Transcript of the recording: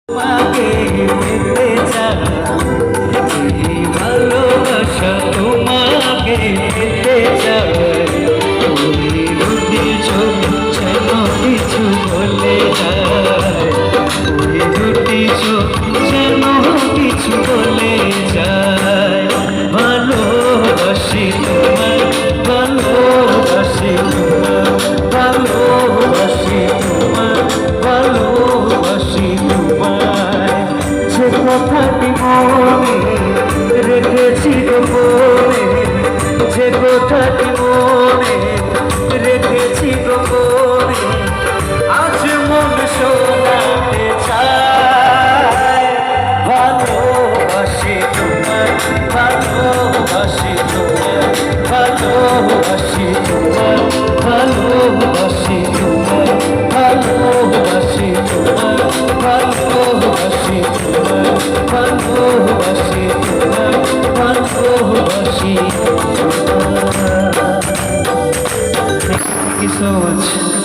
তোমাকে পেতে চাই, এই ভালোবাসা তোমাকে পেতে চাই। ওই দুটি চোখ যেন কিছু বলে যায়, ওই দুটি চোখ যেন কিছু বলে যায়। ভালোবাসি তোমায়, ভালোবাসি তোমায়, ভালোবাসি তোমায়, ভালোবাসি তোমায়। যে কথাটি মনে রেখেছি গোপনে, যে কথাটি মনে রেখেছি গোপনে, আজ মন শোনাতে চায়। ভালোবাসি তোমায়, ভালোবাসি তোমায়, ভালোবাসি তোমায়, ভালোবাসি তোমায়, ভালোবাসি তোমায়, ভালোবাসি তোমায়, ভালোবাসি তোমায়, ভালোবাসি তোমায়। Thank you so much.